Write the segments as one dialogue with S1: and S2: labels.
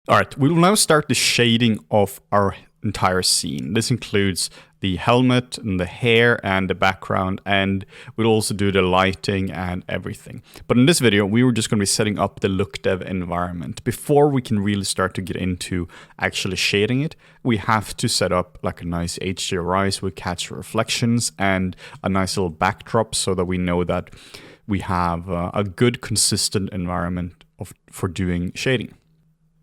S1: All right, we will now start the shading of our entire scene. This includes the helmet and the hair and the background, and we'll also do the lighting and everything. But in this video, we were just going to be setting up the look dev environment. Before we can really start to get into actually shading it, we have to set up like a nice HDRI with catch reflections and a nice little backdrop so that we know that we have a good consistent environment for doing shading.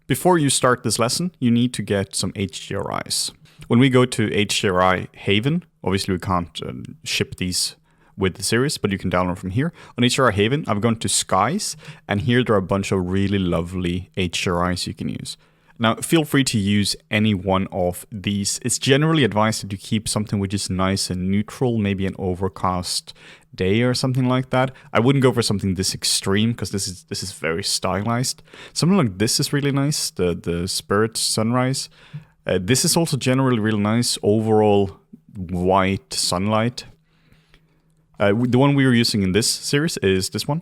S1: Before you start this lesson, you need to get some HDRIs. When we go to HDRI Haven, obviously we can't ship these with the series, but you can download from here. On HDRI Haven, I've gone to Skies, and here there are a bunch of really lovely HDRIs you can use. Now, feel free to use any one of these. It's generally advised that you keep something which is nice and neutral, maybe an overcast day or something like that. I wouldn't go for something this extreme because this is very stylized. Something like this is really nice, the Spirit Sunrise. This is also generally really nice, overall white sunlight. The one we were using in this series is this one.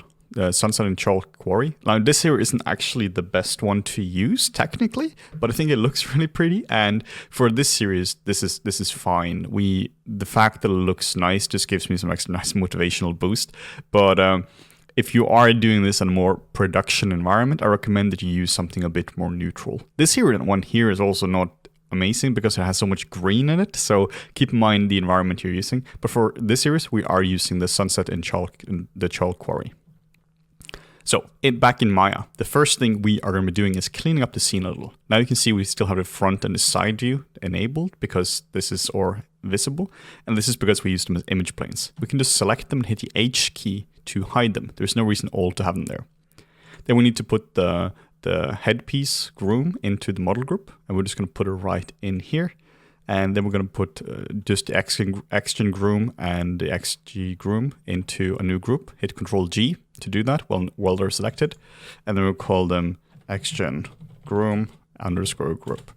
S1: Sunset in Chalk Quarry. Now this here isn't actually the best one to use technically, but I think it looks really pretty. And for this series, this is fine. The fact that it looks nice just gives me some extra nice motivational boost. But if you are doing this in a more production environment, I recommend that you use something a bit more neutral. This here one here is also not amazing because it has so much green in it, so keep in mind the environment you're using. But for this series, we are using the Sunset in the Chalk Quarry. So back in Maya, the first thing we are going to be doing is cleaning up the scene a little. Now you can see we still have the front and the side view enabled because this is visible, and this is because we use them as image planes. We can just select them and hit the H key to hide them. There's no reason all to have them there. Then we need to put the headpiece groom into the model group, and we're just going to put it right in here. And then we're going to put just the XGen groom and the XG groom into a new group. Hit Control G to do that while they're selected. And then we'll call them XGen groom _ group.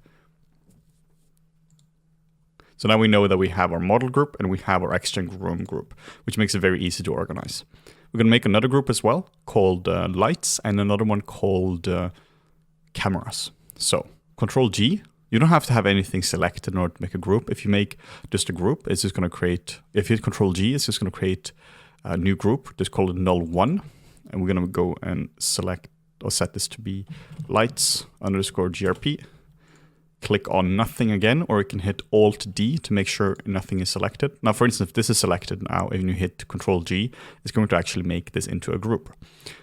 S1: So now we know that we have our model group and we have our XGen groom group, which makes it very easy to organize. We're going to make another group as well called lights and another one called cameras. So Control G. You don't have to have anything selected in order to make a group. If you make just a group, it's just going to create, if you hit Control G, it's just going to create a new group. Just call it null1. And we're going to go and select or set this to be lights _ GRP. Click on nothing again, or you can hit Alt D to make sure nothing is selected. Now, for instance, if this is selected now, and you hit Control G, it's going to actually make this into a group.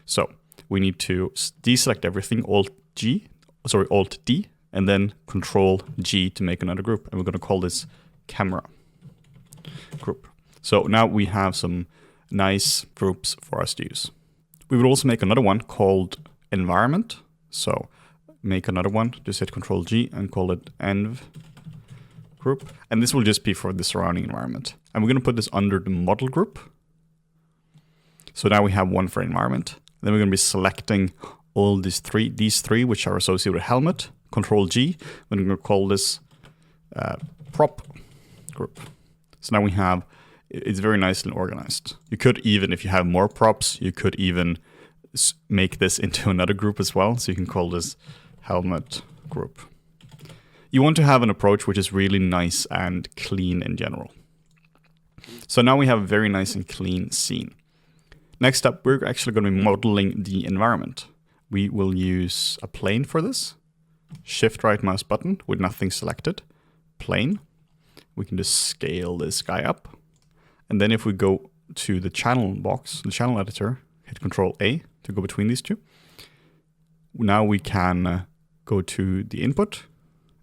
S1: So we need to deselect everything, Alt D, and then Control G to make another group. And we're going to call this camera group. So now we have some nice groups for us to use. We would also make another one called environment. So make another one, just hit Control G and call it env group. And this will just be for the surrounding environment. And we're going to put this under the model group. So now we have one for environment. Then we're going to be selecting all these three which are associated with helmet. Control G, then we're going to call this prop group. So now we have, it's very nicely organized. You could even, if you have more props, you could even make this into another group as well. So you can call this helmet group. You want to have an approach which is really nice and clean in general. So now we have a very nice and clean scene. Next up, we're actually going to be modeling the environment. We will use a plane for this. Shift right mouse button with nothing selected, plane. We can just scale this guy up. And then if we go to the channel box, the channel editor, hit Control A to go between these two. Now we can go to the input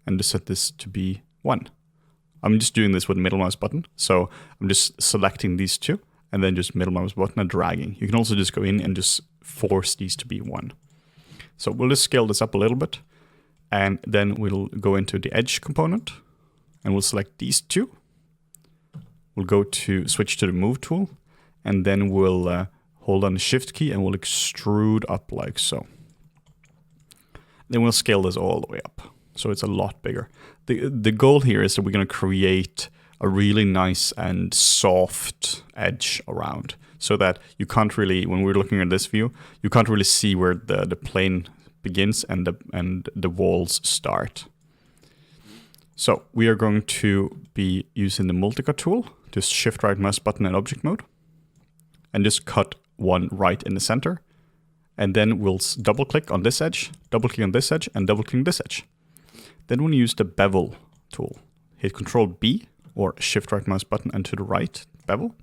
S1: and just set this to be 1. I'm just doing this with the middle mouse button. So I'm just selecting these two and then just middle mouse button and dragging. You can also just go in and just force these to be 1. So we'll just scale this up a little bit. And then we'll go into the edge component and we'll select these two. We'll go to switch to the move tool, and then we'll hold on the shift key and we'll extrude up like so. Then we'll scale this all the way up. So it's a lot bigger. The goal here is that we're going to create a really nice and soft edge around so that you can't really, when we're looking at this view, you can't really see where the plane begins and the walls start. So we are going to be using the multicut tool. Just shift right mouse button in object mode and just cut one right in the center. And then we'll double click on this edge, double click on this edge, and double click on this edge. Then we'll use the bevel tool. Hit Control B or shift right mouse button and to the right, bevel.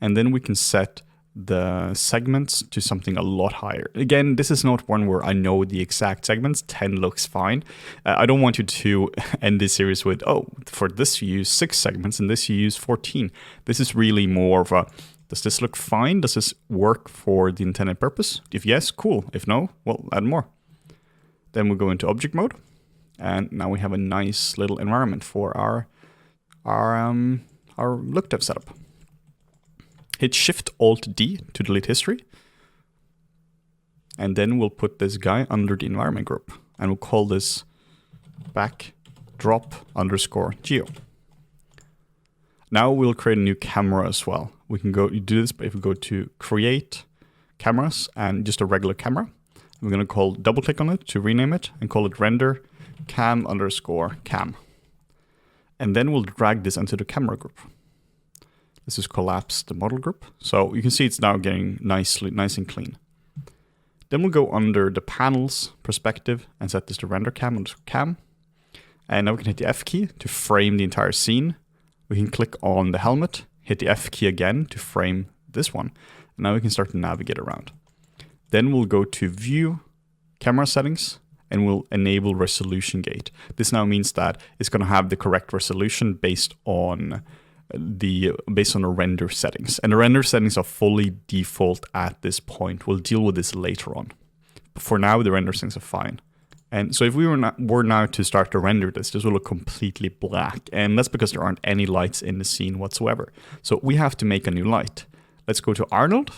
S1: And then we can set the segments to something a lot higher. Again, this is not one where I know the exact segments. 10 looks fine. I don't want you to end this series with, oh, for this you use 6 segments and this you use 14. This is really more of a, does this look fine? Does this work for the intended purpose? If yes, cool. If no, well, add more. Then we'll go into object mode. And now we have a nice little environment for our look dev setup. Hit Shift-Alt-D to delete history. And then we'll put this guy under the environment group. And we'll call this backdrop_geo. Now we'll create a new camera as well. We can do this if we go to create cameras and just a regular camera. We're going to double click on it to rename it and call it render cam_cam. And then we'll drag this into the camera group. Let's just collapse the model group. So you can see it's now getting nice and clean. Then we'll go under the panels perspective and set this to render cam. And now we can hit the F key to frame the entire scene. We can click on the helmet, hit the F key again to frame this one. And now we can start to navigate around. Then we'll go to view, camera settings, and we'll enable resolution gate. This now means that it's going to have the correct resolution based on the render settings. And the render settings are fully default at this point. We'll deal with this later on. But for now, the render settings are fine. And so if we were now to start to render this will look completely black. And that's because there aren't any lights in the scene whatsoever. So we have to make a new light. Let's go to Arnold,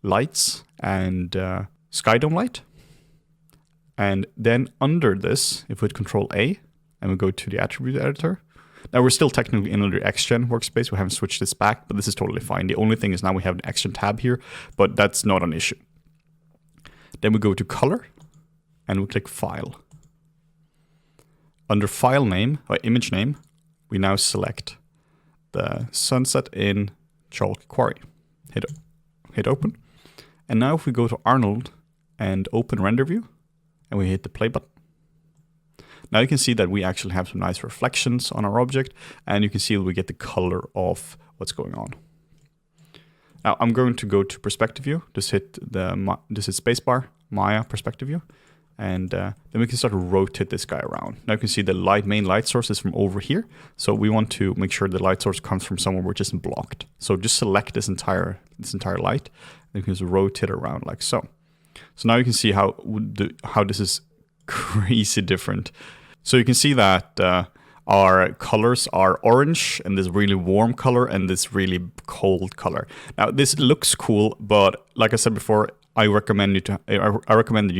S1: Lights, and Skydome Light. And then under this, if we hit Control A, and we go to the attribute editor. Now we're still technically in the XGen workspace. We haven't switched this back, but this is totally fine. The only thing is now we have an XGen tab here, but that's not an issue. Then we go to color and we click file. Under file name or image name, we now select the sunset in chalk quarry. Hit open. And now if we go to Arnold and open render view and we hit the play button. Now you can see that we actually have some nice reflections on our object, and you can see that we get the color of what's going on. Now I'm going to go to perspective view, just hit spacebar, Maya perspective view, and then we can start to rotate this guy around. Now you can see the main light source is from over here, so we want to make sure the light source comes from somewhere which isn't blocked. So just select this entire light, and you can just rotate it around like so. So now you can see how this is crazy different. So you can see that our colors are orange and this really warm color and this really cold color. Now this looks cool, but like I said before, I recommend you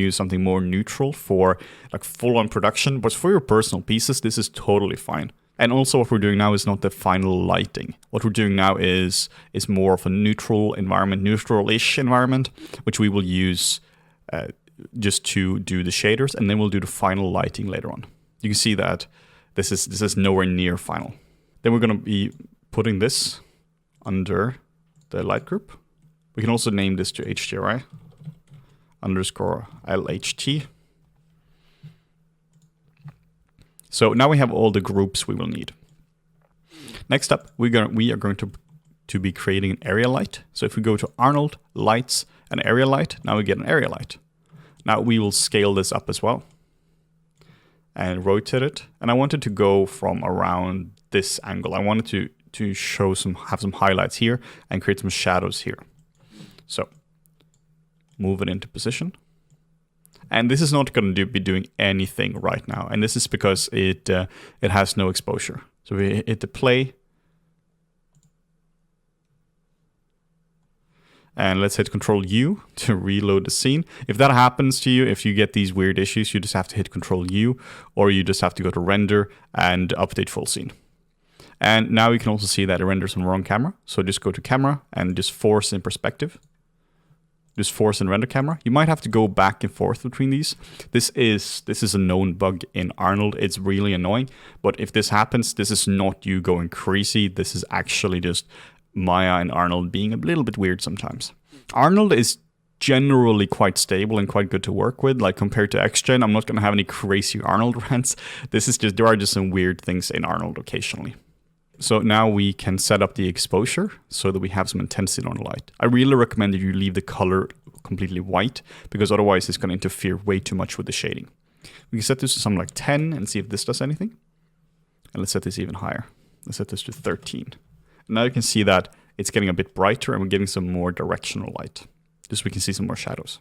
S1: use something more neutral for like full-on production. But for your personal pieces, this is totally fine. And also what we're doing now is not the final lighting. What we're doing now is more of a neutral environment, neutral-ish environment, which we will use just to do the shaders, and then we'll do the final lighting later on. You can see that this is nowhere near final. Then we're going to be putting this under the light group. We can also name this to HDRI_LHT. So now we have all the groups we will need. Next up, we are going to be creating an area light. So if we go to Arnold, Lights, and Area Light, now we get an area light. Now we will scale this up as well and rotate it. And I wanted to go from around this angle. I wanted to have some highlights here and create some shadows here. So move it into position. And this is not going to be doing anything right now. And this is because it has no exposure. So we hit the play. And let's hit Control U to reload the scene. If that happens to you, if you get these weird issues, you just have to hit Control U, or you just have to go to Render and update full scene. And now you can also see that it renders on the wrong camera. So just go to Camera and just force in perspective. just force and render camera. You might have to go back and forth between these. This is a known bug in Arnold. It's really annoying. But if this happens, this is not you going crazy. This is actually just Maya and Arnold being a little bit weird sometimes. Arnold is generally quite stable and quite good to work with. Like compared to XGen, I'm not going to have any crazy Arnold rants. There are just some weird things in Arnold occasionally. So now we can set up the exposure so that we have some intensity on the light. I really recommend that you leave the color completely white, because otherwise it's going to interfere way too much with the shading. We can set this to something like 10 and see if this does anything. And let's set this even higher. Let's set this to 13. And now you can see that it's getting a bit brighter and we're getting some more directional light. Just so we can see some more shadows.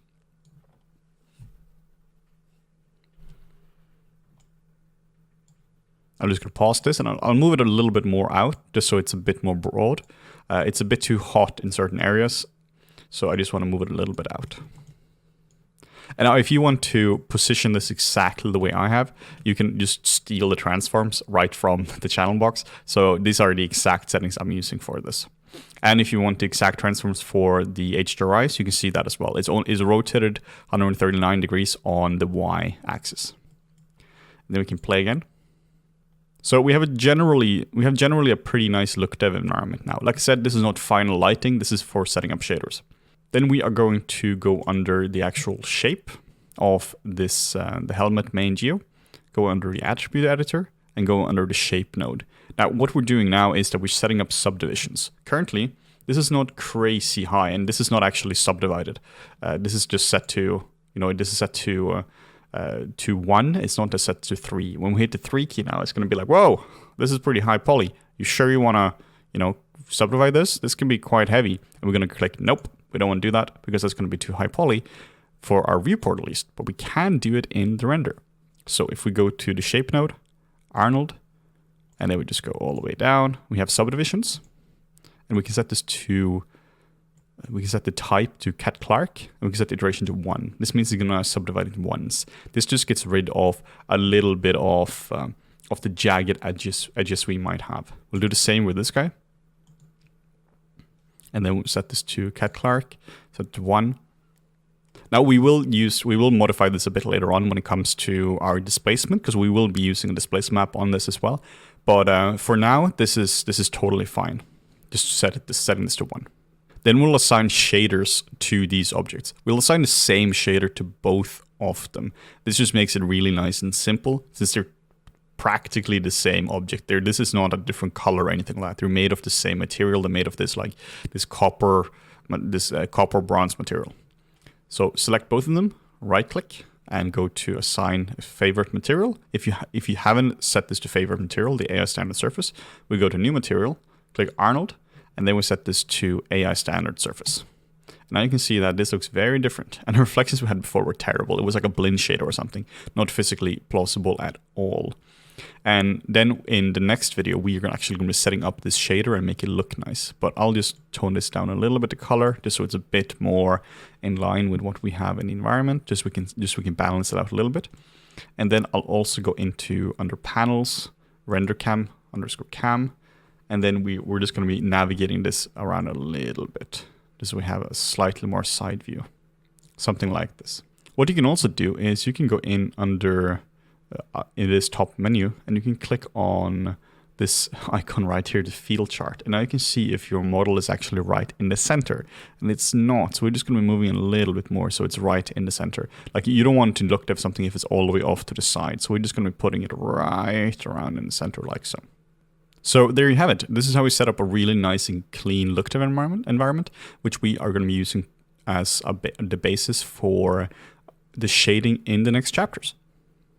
S1: I'm just going to pause this and I'll move it a little bit more out just so it's a bit more broad. It's a bit too hot in certain areas, so I just want to move it a little bit out. And now if you want to position this exactly the way I have, you can just steal the transforms right from the channel box. So these are the exact settings I'm using for this. And if you want the exact transforms for the HDRIs, you can see that as well. It's rotated 139 degrees on the Y axis. And then we can play again. So we have generally a pretty nice look dev environment now. Like I said, this is not final lighting. This is for setting up shaders. Then we are going to go under the actual shape of this the helmet main geo, go under the attribute editor, and go under the shape node. Now, what we're doing now is that we're setting up subdivisions. Currently, this is not crazy high, and this is not actually subdivided. This is just set to, this is set to 1, it's not set to 3. When we hit the 3 key now, it's going to be like, whoa, this is pretty high poly. You sure you want to, subdivide this? This can be quite heavy. And we're going to click, nope, we don't want to do that because that's going to be too high poly for our viewport at least. But we can do it in the render. So if we go to the shape node, Arnold, and then we just go all the way down, we have subdivisions. And we can set this to... We can set the type to Cat Clark, and we can set the iteration to 1. This means it's going to subdivide it once. This just gets rid of a little bit of the jagged edges we might have. We'll do the same with this guy. And then we'll set this to Cat Clark, set it to 1. Now we will modify this a bit later on when it comes to our displacement, because we will be using a displacement map on this as well. But for now, this is totally fine. Just setting this to 1. Then we'll assign shaders to these objects. We'll assign the same shader to both of them. This just makes it really nice and simple, since they're practically the same object. This is not a different color or anything like that. They're made of the same material. They're made of this copper bronze material. So select both of them, right click, and go to assign favorite material. If you haven't set this to favorite material, the AI standard surface, we go to new material, click Arnold, and then we set this to AI standard surface. Now you can see that this looks very different. And the reflections we had before were terrible. It was like a blend shader or something. Not physically plausible at all. And then in the next video, we are actually going to be setting up this shader and make it look nice. But I'll just tone this down a little bit, the color, just so it's a bit more in line with what we have in the environment. Just so we can balance it out a little bit. And then I'll also go into under panels, render cam, _cam. And then we're just going to be navigating this around a little bit, just so we have a slightly more side view, something like this. What you can also do is you can go in under in this top menu, and you can click on this icon right here, the field chart. And now you can see if your model is actually right in the center, and it's not. So we're just going to be moving a little bit more so it's right in the center. Like you don't want to look at something if it's all the way off to the side. So we're just going to be putting it right around in the center like so. So there you have it. This is how we set up a really nice and clean look dev environment, which we are going to be using as the basis for the shading in the next chapters.